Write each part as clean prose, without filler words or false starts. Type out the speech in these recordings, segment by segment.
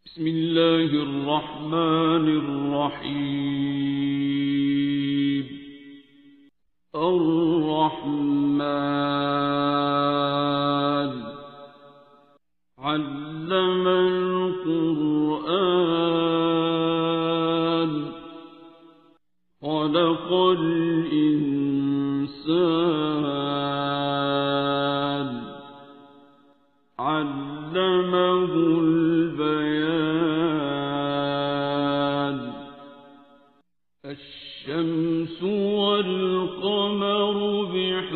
بسم الله الرحمن الرحيم. الرحمن علم القرآن خلق الإنسان علمه البيان. الشمس والقمر بحسبان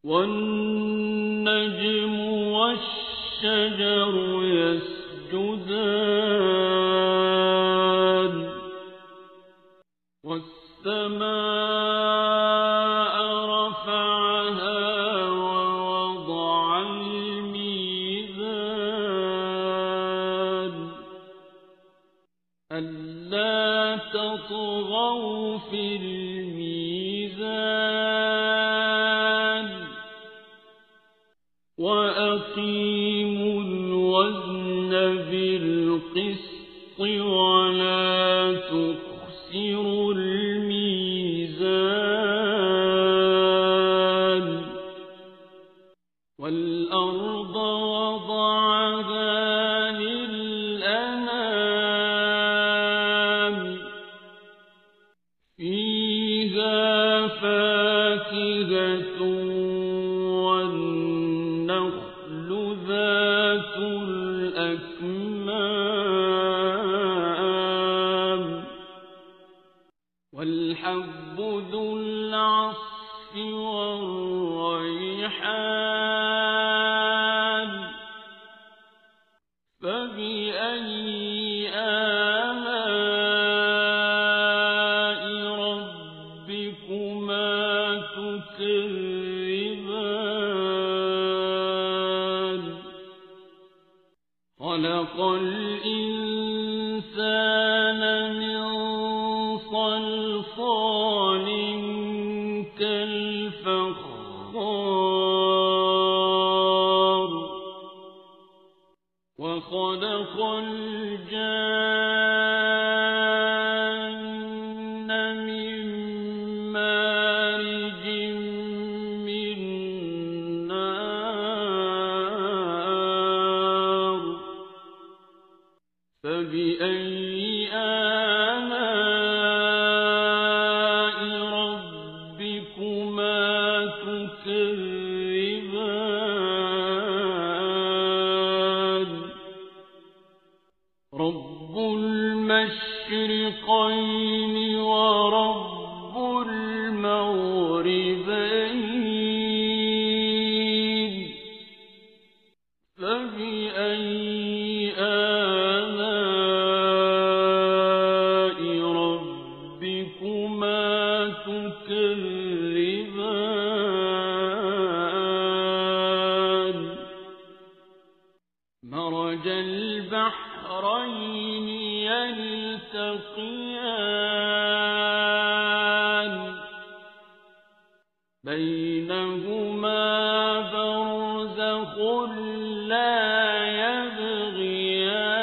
والنجم والشجر يسجدان والسماء رفعها ووضع الميزان ألا تطغوا في الميزان وأقيموا الوزن بالقسط ولا تخسروا الميزان. والأرض وضعها للأنام فيها فاكهة والنخل ذات الأكمام والحب ذو العصف والريحان فبأي آلاء ربكما تكذبان. خلق الإنسان من صلصال كالفخار وخلق الجان من مارج من نار فبأي آلاء ربكما تكذبان. رب المشرقين ورب المغربين فبأي آلاء ربكما تكذبان. مرج البحرين يلتقيان بينهما برزخ لا يبغيان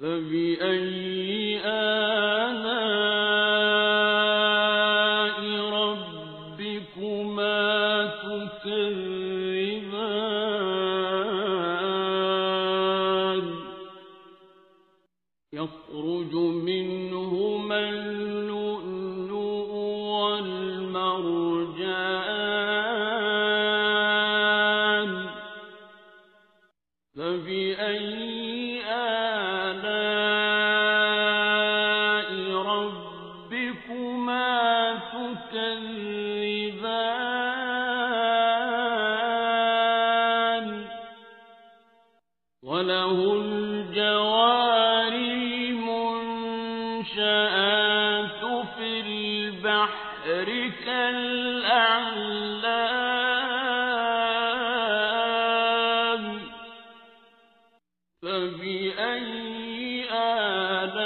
فبأي آلاء ربكما تكذبان. يخرج منهما اللؤلؤ والمرجان فبأي آلاء ربكما تكذبان. وله الجوار المنشآت في البحر كالأعلام فبأي آلاء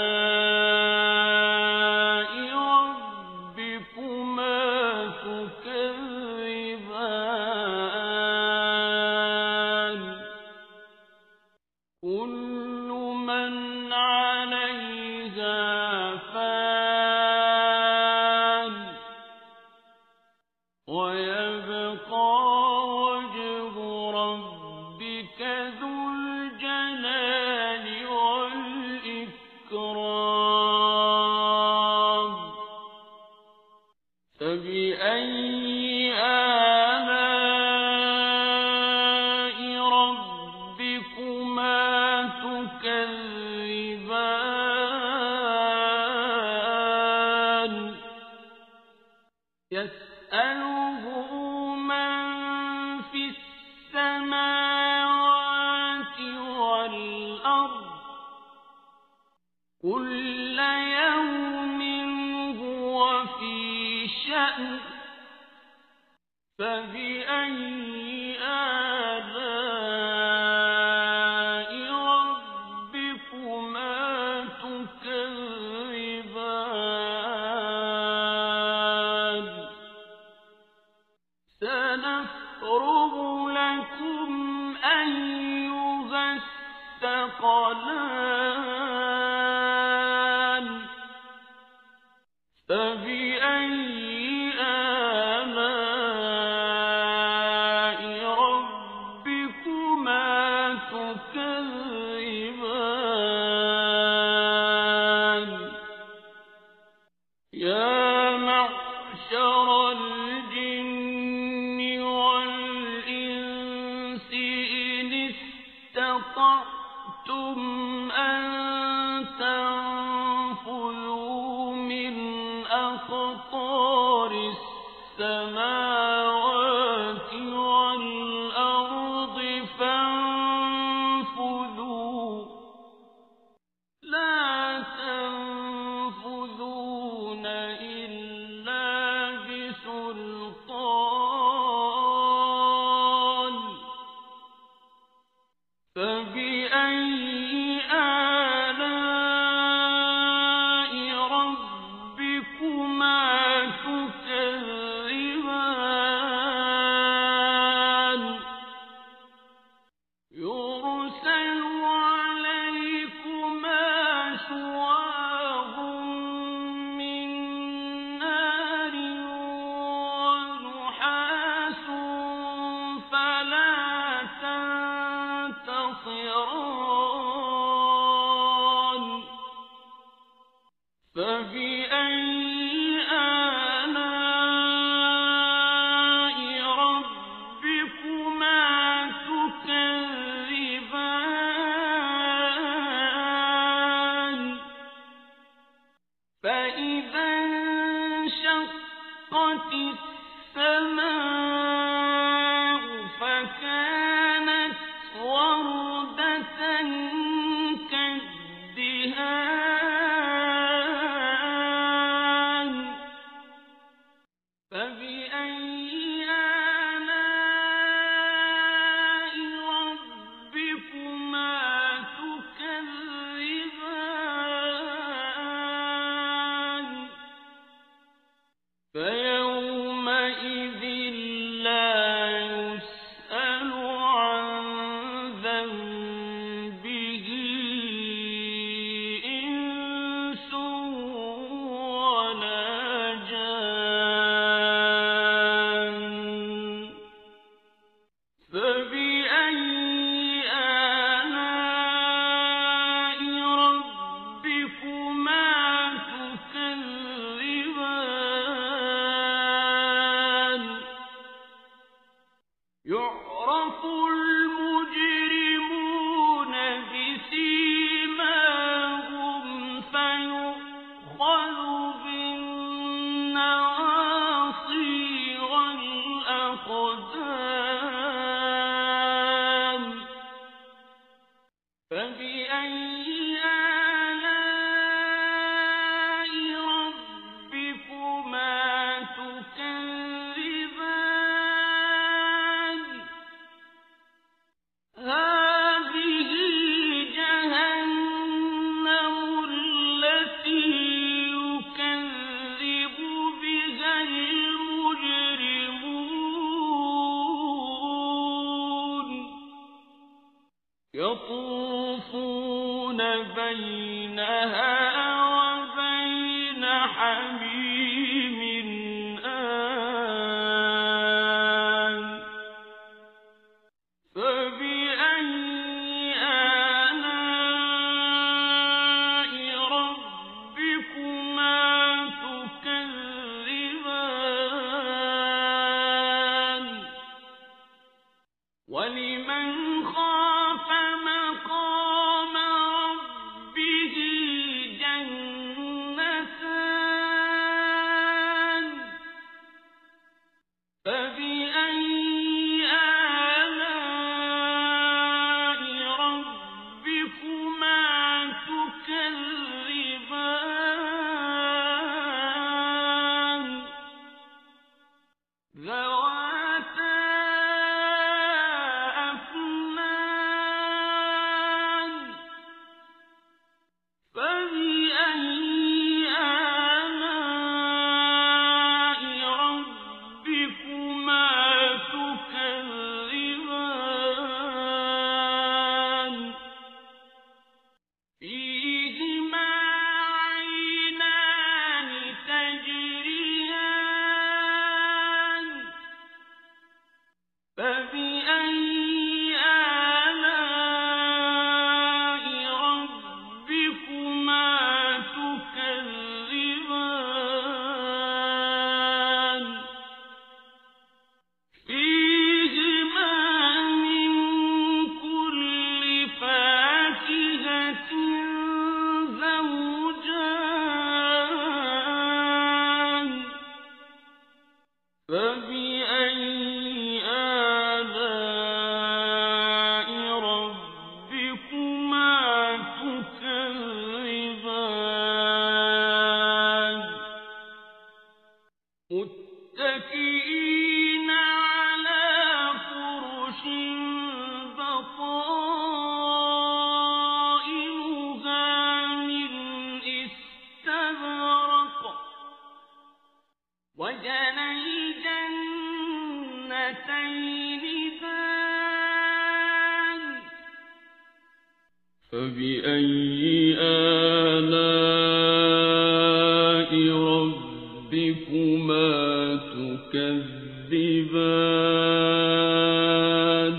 ربكما فبأي آلاء ربكما تكذبان يسأله من في السماوات والأرض كل يوم هو في شأن فبأي آلاء ربكما تكذبان سنفرغ لكم أيها الثقلان فبأي آلاء ربكما تكذبان يا معشر الجن والإنس إن استطعتم أن تنفذوا من أقطار السماوات والأرض فانفذوا لا تنفذون إلا بسلطان فبأي آلاء ربكما تكذبان يرسل عليكما شواظ من نار ونحاس فلا تنتصران فبأي آلاء ربكما تكذبان فإذا انشقت السماء فكانت وردة كالدهان فبأي آلاء ربكما تكذبان فيومئذ لا يسأل عن ذنبه إنس ولا جان فبأي آلاء ربكما تكذبان يعرف المجرمون بسيماهم فيؤخذ بالنواصي والأقدام فبأي آلاء ربكما تكذبان هذه جهنم التي يكذب بها المجرمون يطوفون بينها وبين حميم آن فبأي آلاء ربكما تكذبان ذواتا أفنان فبأي آلاء ربكما تكذبان فيهما عينان تجريان فبأي آلاء ربكما تكذبان فيهما من كل فاكهة زوجان فبأي آلاء ربكما تكذبان متكئين على فرش بطائنها من استبرق وجنى الجنتين دان فبأي آلاء ربكما تكذبان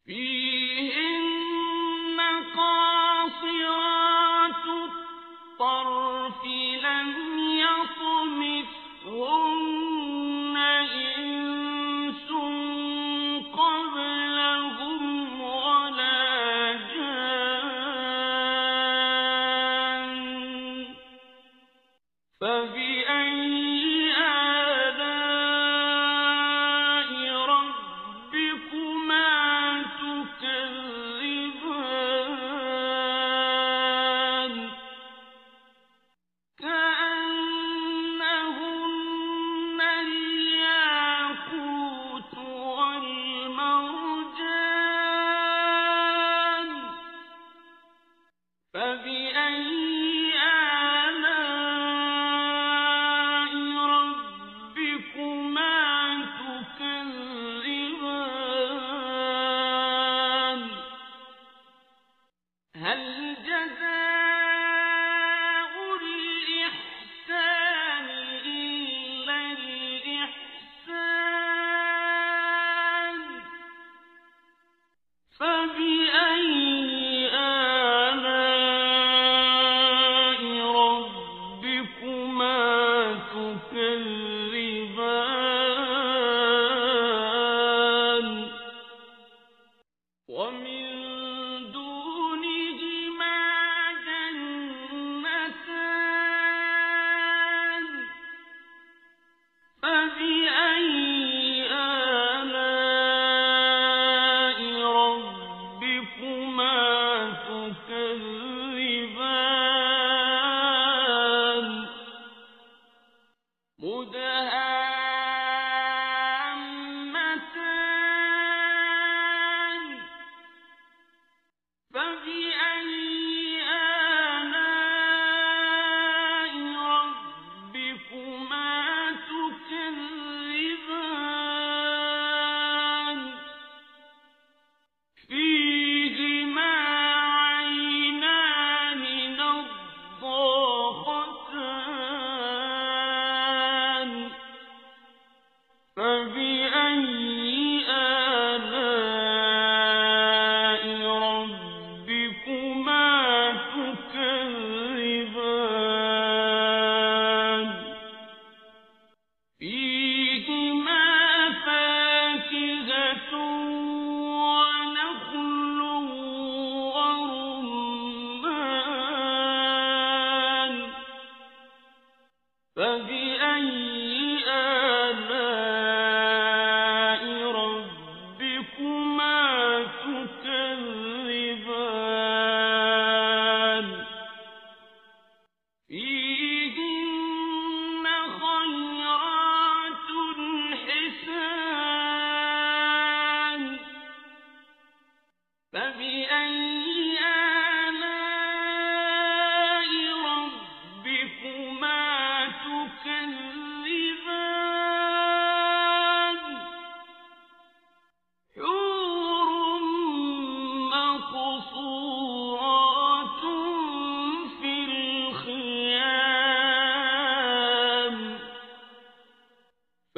فيهن قاصرات الطرف لم يطمثهن إنس قبلهم ولا جان فبأي آلاء ربكما تكذبان كأنهن الياقوت والمرجان فبأي آلاء ربكما تكذبان هل جزاء الإحسان إلا الإحسان فبأي آلاء ربكما تكذبان ومن دونهما جنتان فبأي آلاء ربكما تكذبان مدهامتان فبأي آلاء ربكما تكذبان فيهما عينان نضاختان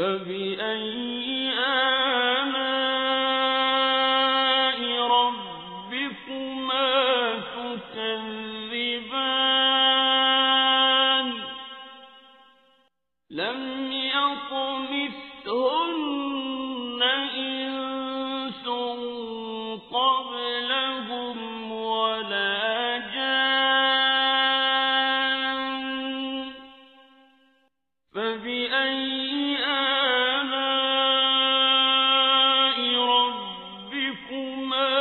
فبأي آلاء ربكما تكذبان لم يطمثهن إنس قبلهم ولا جان فبأي آلاء ربكما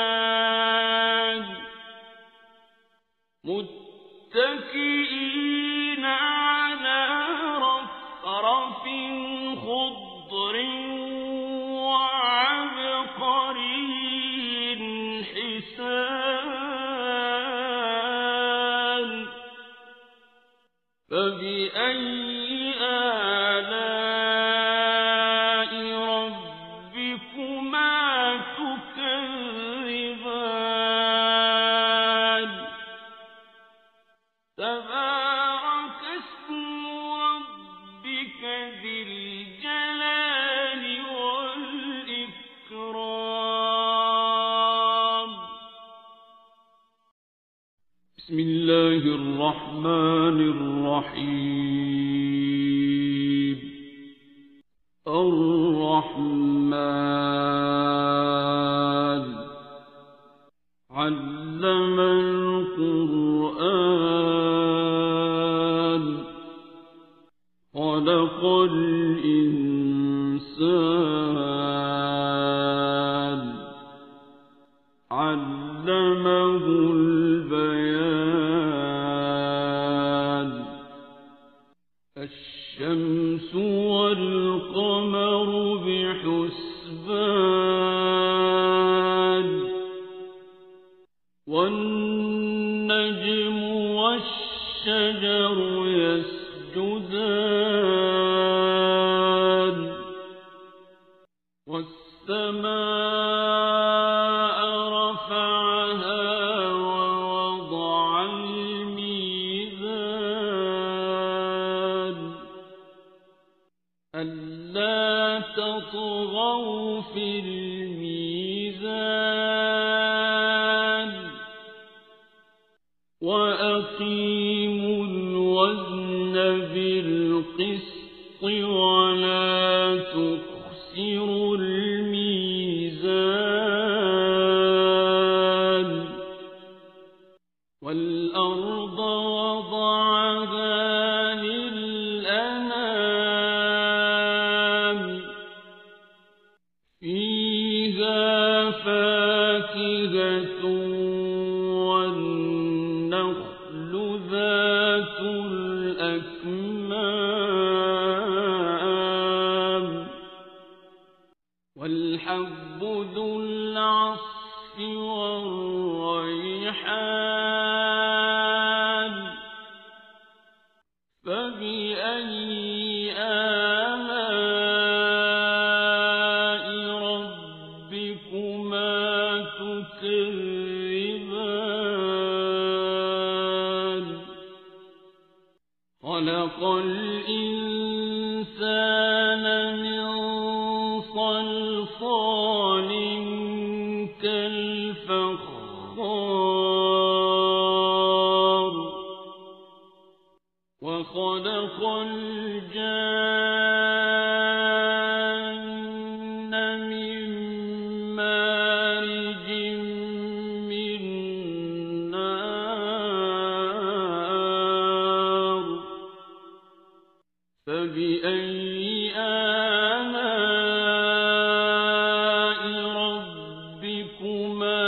تكذبان متكئين على رفرف خضر وعبقري حسان فبأي آلاء ربكما تكذبان تبارك اسم ربك ذي الجلال والإكرام بسم الله الرحمن الرحيم الرحمن علم القرآن خلق الإنسان علمه البيان الشمس والقمر بحسبان والنجم والشجر يسجدان والسماء رفعها ووضع الميزان ألا تطغوا في الميزان وأقيموا الوزن بالقسط ولا تخسروا الميزان والأرض وضعها للأنام فيها فاكهة والنخل ذات الأكمام والحب ذو العصف والريحان فبأي آلاء ربكما تكذبان خلق الإنسان من صلصال كالفخار وخلق الجان من مارج من نار فبأي آلاء ربكما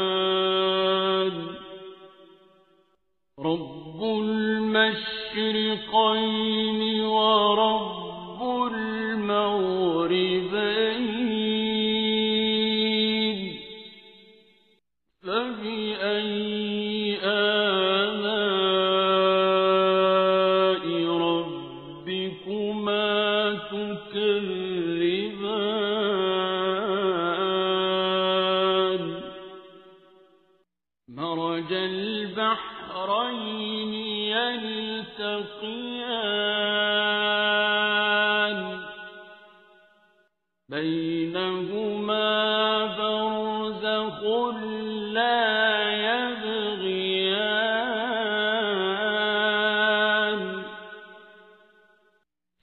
تكذبان رب المشرقين ورب المغربين فبأي آلاء ربكما تكذبان مرج البحرين يلتقيان بينهما برزخ لا يبغيان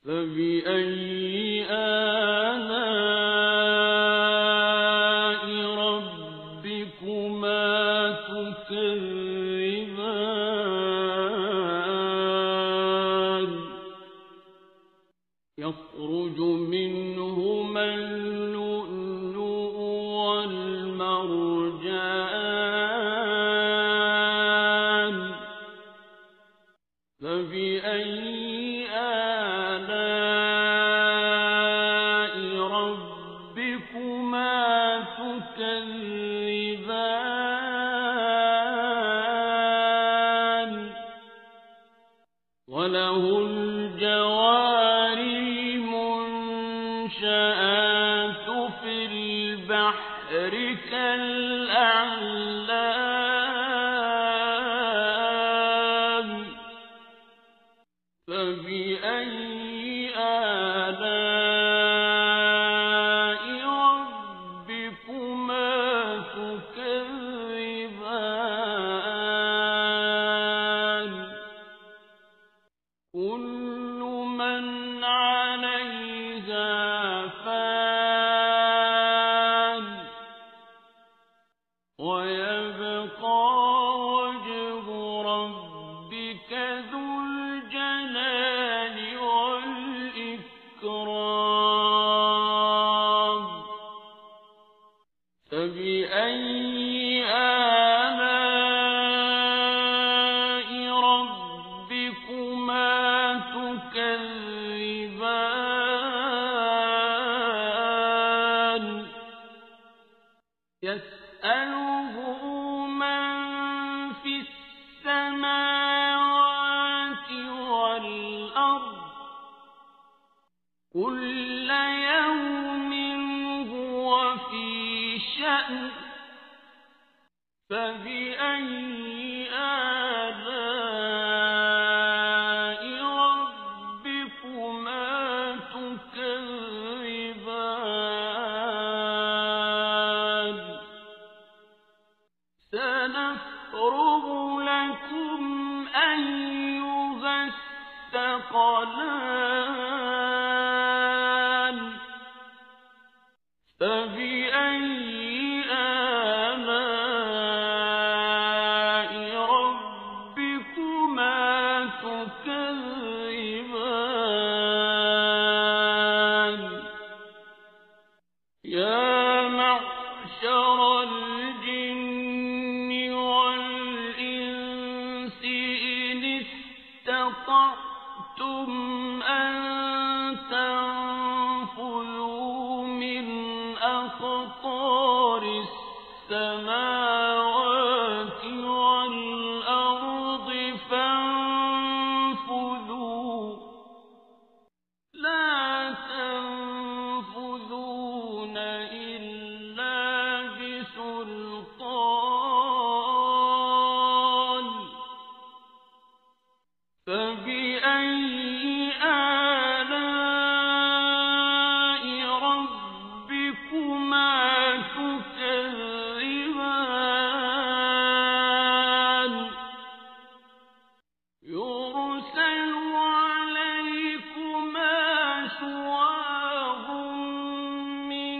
فبأي آلاء ربكما تكذبان يخرج منهما اللؤلؤ والمرجان فبأي آلاء ربكما تكذبان وله الجوار المنشآت في البحر كالأعلام فبأي آلاء ربكما تكذبان كل من عليها فان ويبقى وجه ربك ذو الجلال والإكرام فبأي آلاء ربكما تكذبان يسأله من في السماوات والأرض كل يوم هو في شأن فبأي آلاء ربكما تكذبان سنفرغ لكم أيها الثقلان فبأي آلاء ربكما تكذبان يا معشر الجن والإنس إن استطعتم أن تنفذوا من أقطار السماوات والأرض فانفذوا لا تنفذون إلا بسلطان فبأي آلاء ربكما تكذبان يرسل عليكما شواظ من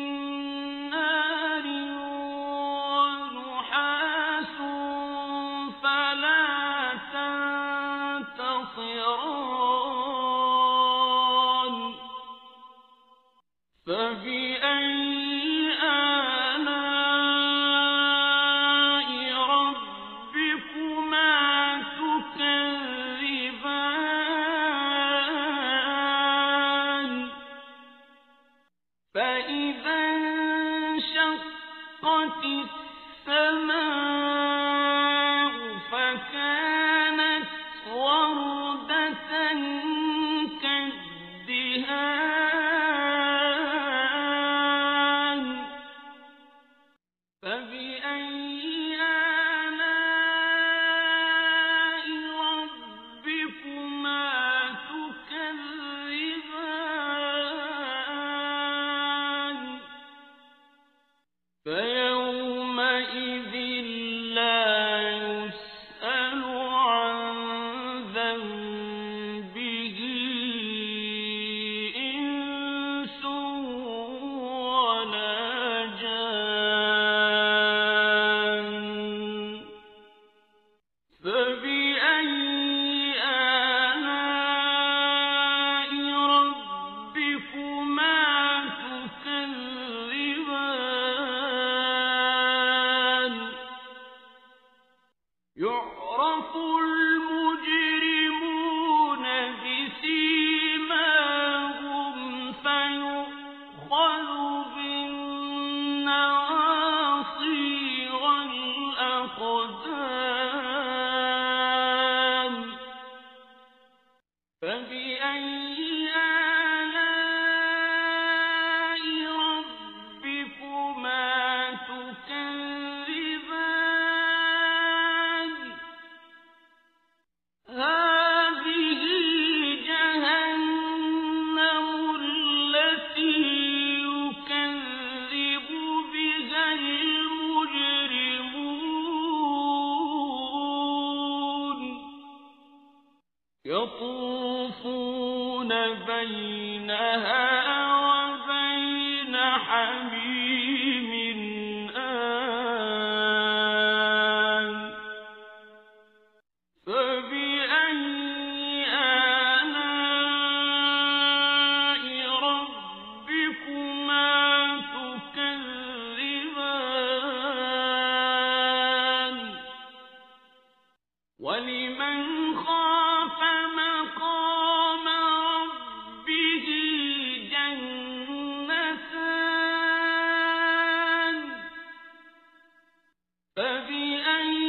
نار ونحاس فلا تنتصران فبأي آلاء ربكما تكذبان يعرف المجرمون بسيماهم فيؤخذ بالنواصي والأقدام فبأي آلاء ربكما تكذبان هذه جهنم التي يكذب بها المجرمون يطوفون بينها وبين حميم آن فبأي آلاء ربكما تكذبان ولمن خاف مقام ربه جنتان فبأي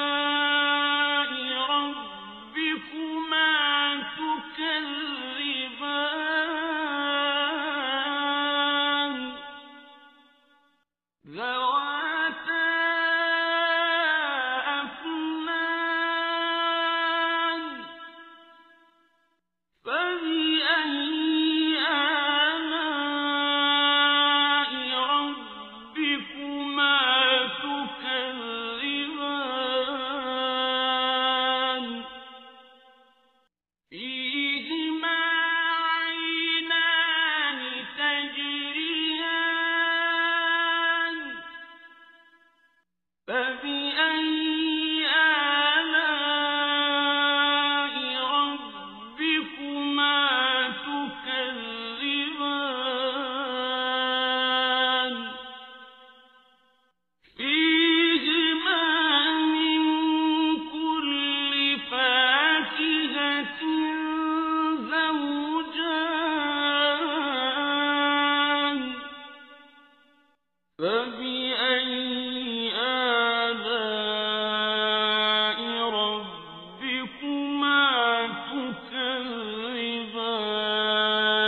آلاء ربكما تكذبان ذواتا أفنان فبأي آلاء ربكما تكذبان فيهما عينان تجريان فبأي آلاء ربكما تكذبان فيهما من كل فاكهة زوجان فبأي آلاء ربكما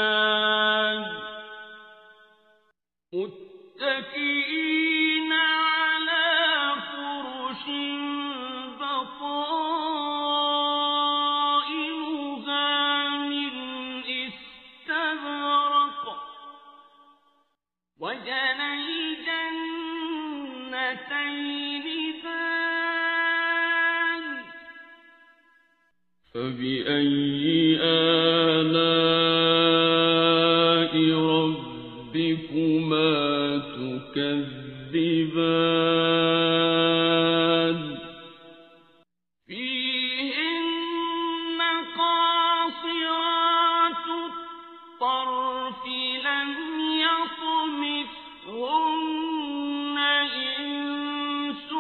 تكذبان متكئين على فرش بطائنها من استبرق وجنى الجنتين دان فبأي آلاء ربكما تكذبان فيهن قاصرات الطرف لم يطمثهن إنس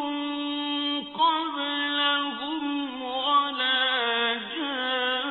قبلهم ولا جان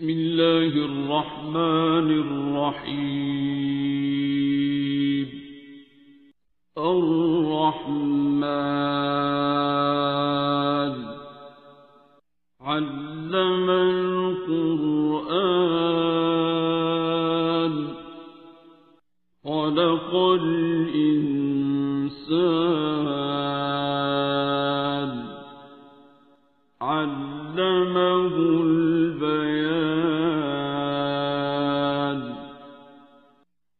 بسم الله الرحمن الرحيم الرحمن علم القرآن خلق الإنسان علمه البيان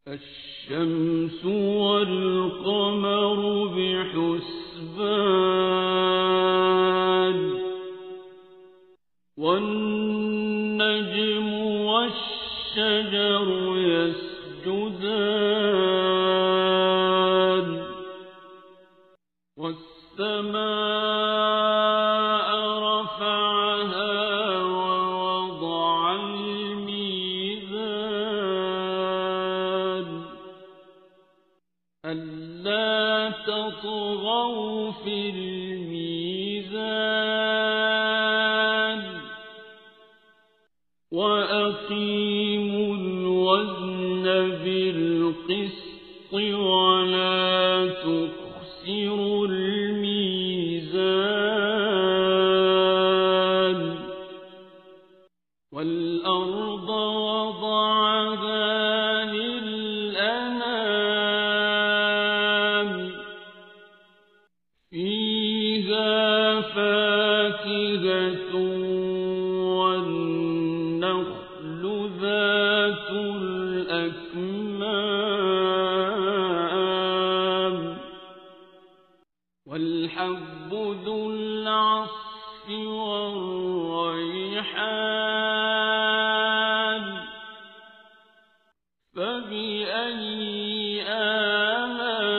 الشمس والقمر بحسبان والنجم والشجر يسجدان والسماء رفعها ووضع الميزان ألا تطغوا في الميزان وأقيموا الوزن بالقسط ولا تخسروا الميزان والأرض وضعها للأنام فيها فاكهة والنخل ذات الأكمام والحب ذو العصف والريحان فبأي آلاء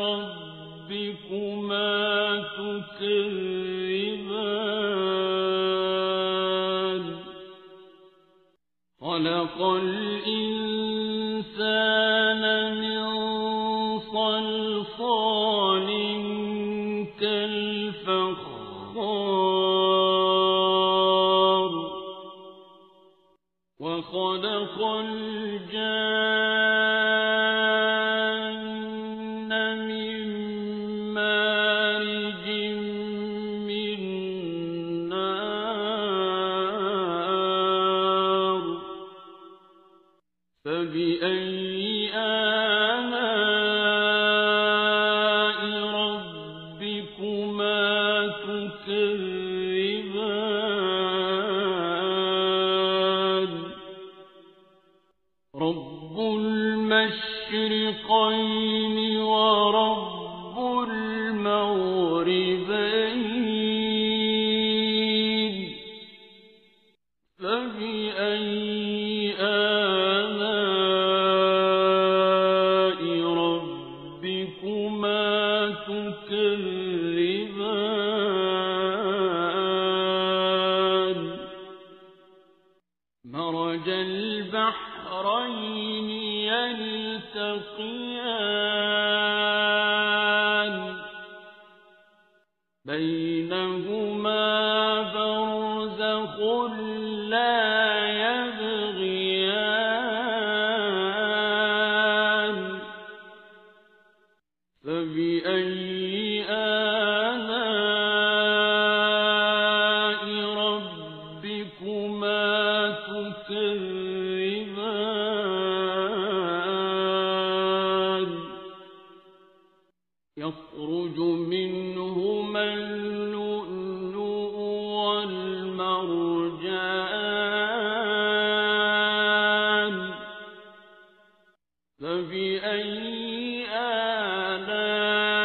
ربكما تكذبان خلق الإنسان من صلصال كالفخار وخلق الجان من مارج من نار فبأي آلاء ربكما تكذبان رب المشرقين ورب المغربين فبأي آلاء ربكما تكذبان مرج البحرين يلتقيان بينهما برزخ لا يبغيان فبأي آلاء ربكما تكذبان يخرج منهما اللؤلؤ والمرجان فبأي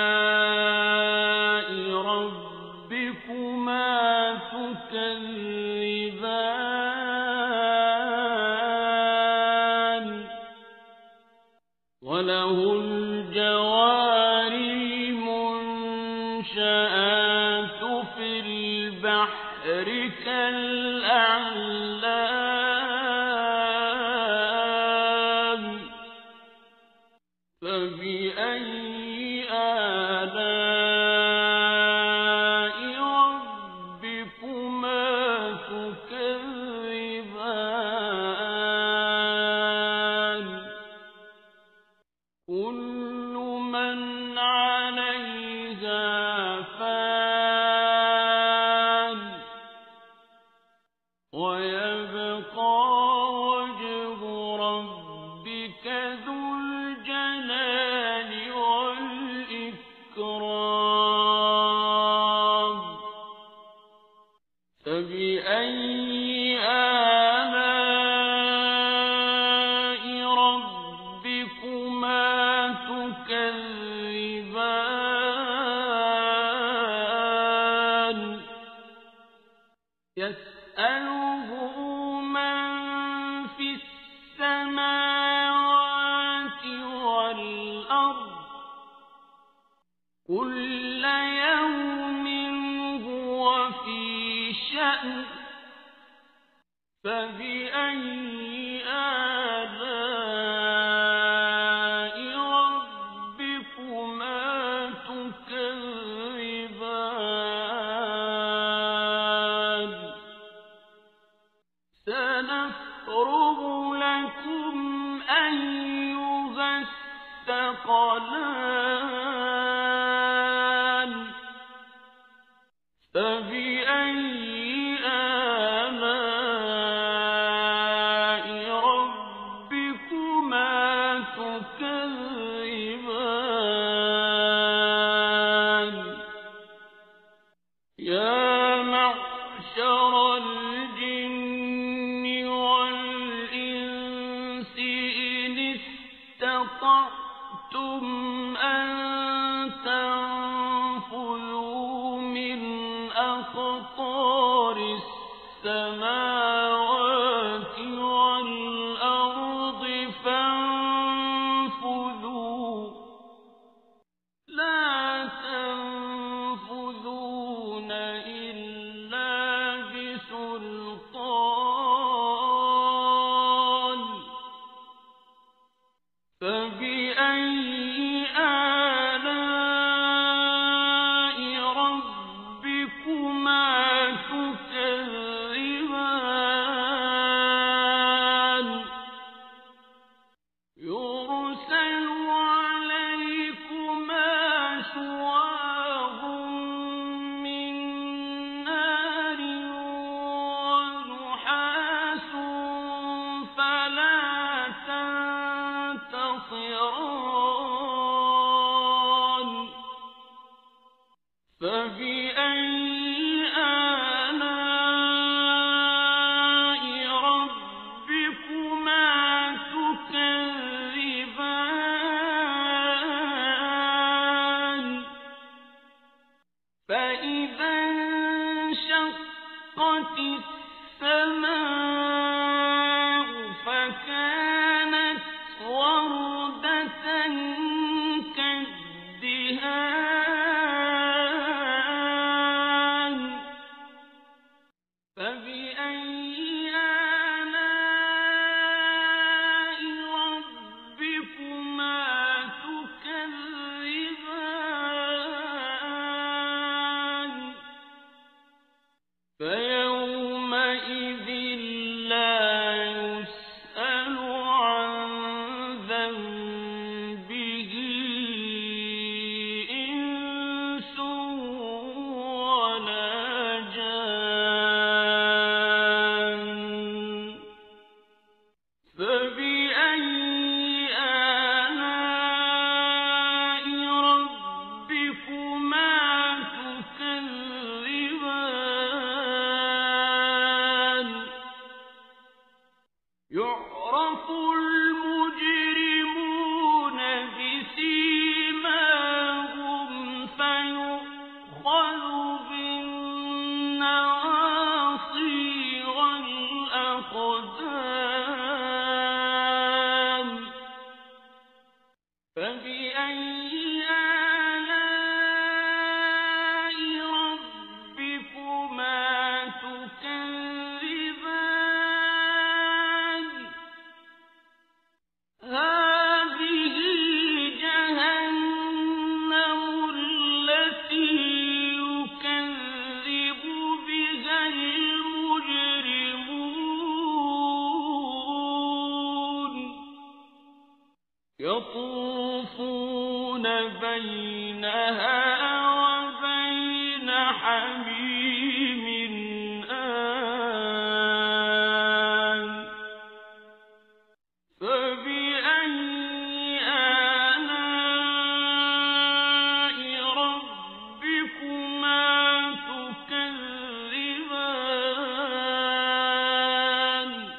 آلاء ربكما تكذبان وله الجوار المنشآت في البحر كالأعلام فبأي آلاء ربكما تكذبان كل من عليها فان ويبقى وجه ربك ذو الجلال والإكرام فبأي آلاء ربكما تكذبان يسأله من في السماوات والأرض كل يوم هو في شأن فبأي آلاء ربكما تكذبان سنفرغ لكم أيها الثقلان فبأي آلاء ربكما تكذبان يا معشر الجن والإنس إن استطعتم أن تنفذوا من أقطار السماوات والأرض فانفذوا لا تنفذون إلا بسلطان فبأي آلاء ربكما تكذبان يرسل عليكما شواظ من نار ونحاس فلا تنتصران فبأي آلاء ربكما تكذبان فإذا انشقت السماء فكانت وردة كالدهان فبأي آلاء ربكما تكذبان فيومئذ لا يسأل عن ذنبه إنس ولا جان فبأي آلاء ربكما تكذبان يعرف المجرمون بسيماهم فيؤخذ بالنواصي والأقدام فبأي آلاء ربكما تكذبان هذه جهنم التي يكذب بها المجرمون يطوفون بينها وبين حميم آن فبأي آلاء ربكما تكذبان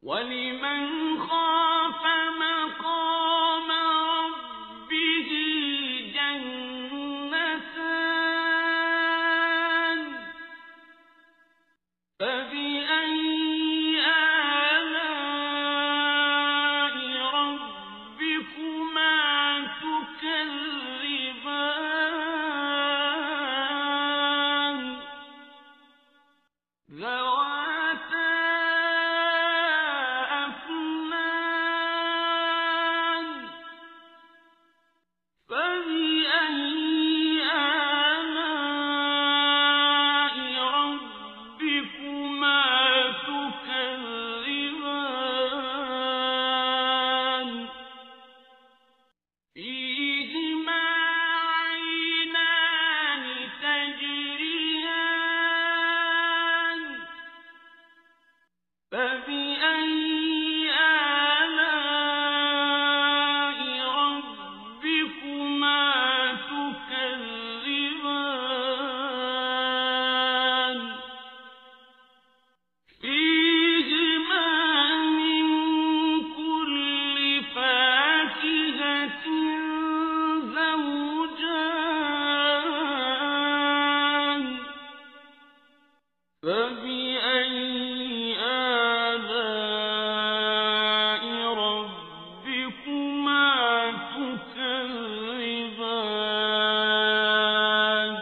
ولمن خاف مقام ربه جنتان فبأي آلاء ربكما تكذبان ذواتا أفنان فبأي آلاء ربكما تكذبان فيهما عينان تجريان فبأي آلاء ربكما تكذبان فيهما من كل فاكهة زوجان فبأي آلاء ربكما تكذبان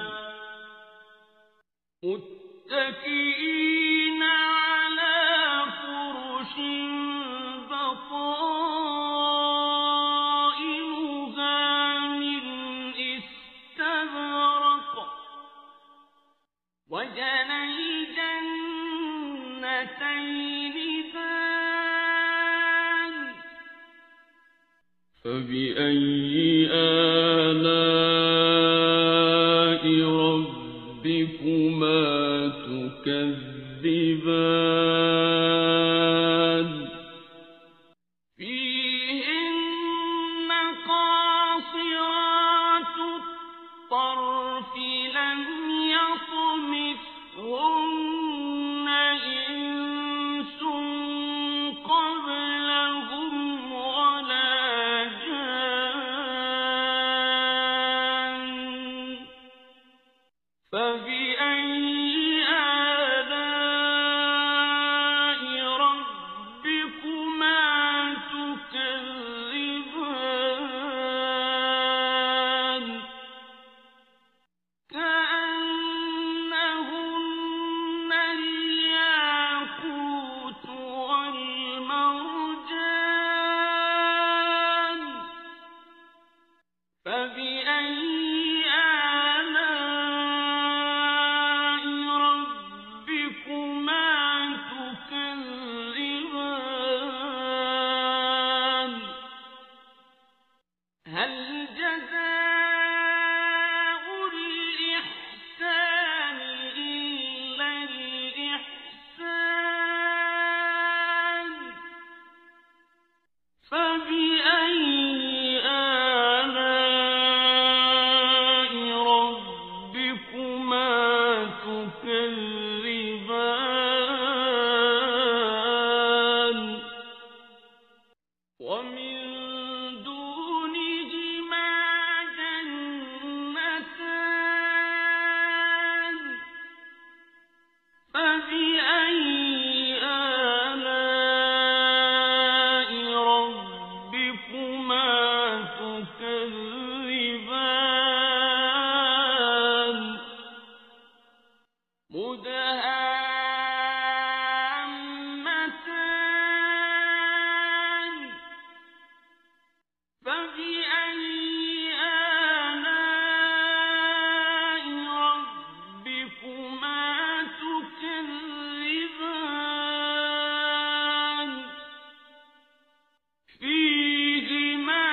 متكئين على فرش بطائنها من استبرق وجنى الجنتين دان فبأي آلاء ربكما تكذبان فيهن قاصرات الطرف لم يطمثهن إنس قبلهم ولا جان فبأي آلاء ربكما تكذبان كأنهن الياقوت والمرجان فبأي آلاء ربكما تكذبان هل جزاء الإحسان إلا الإحسان فبأي آلاء ربكما تكذبان ومن دونهما جنتان فبأي آلاء ربكما تكذبان مدهامتان فبأي آلاء ربكما تكذبان فيهما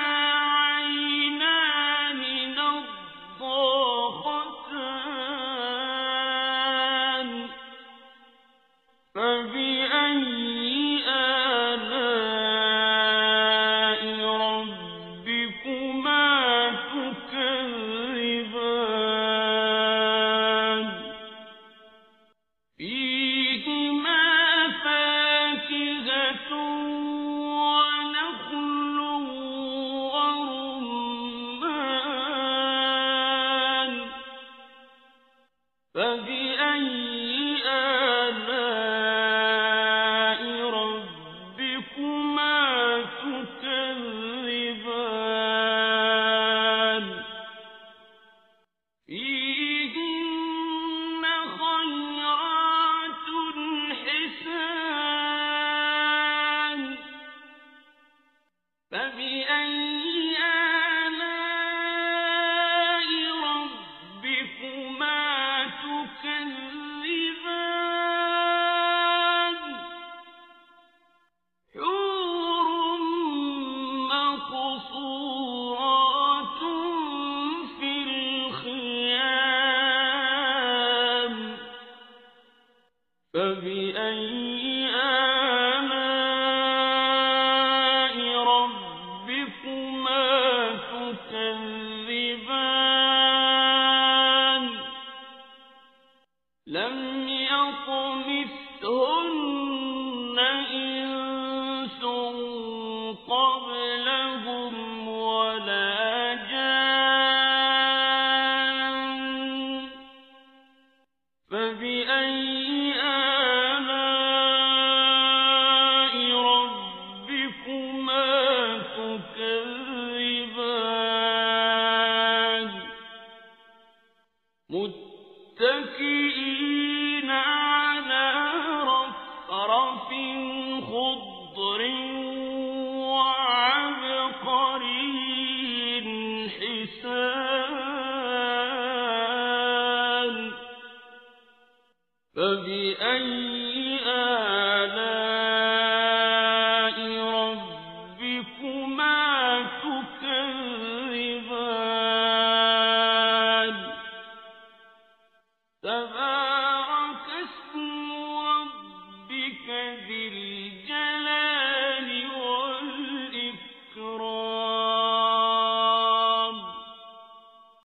فبأي آلاء ربكما تكذبان لم يطمثهن إنس قبلهم ولا جان فبأي آلاء ربكما تكذبان متكئين على رفرف خضر وعبقري حسان فبأي آلاء ربكما تكذبان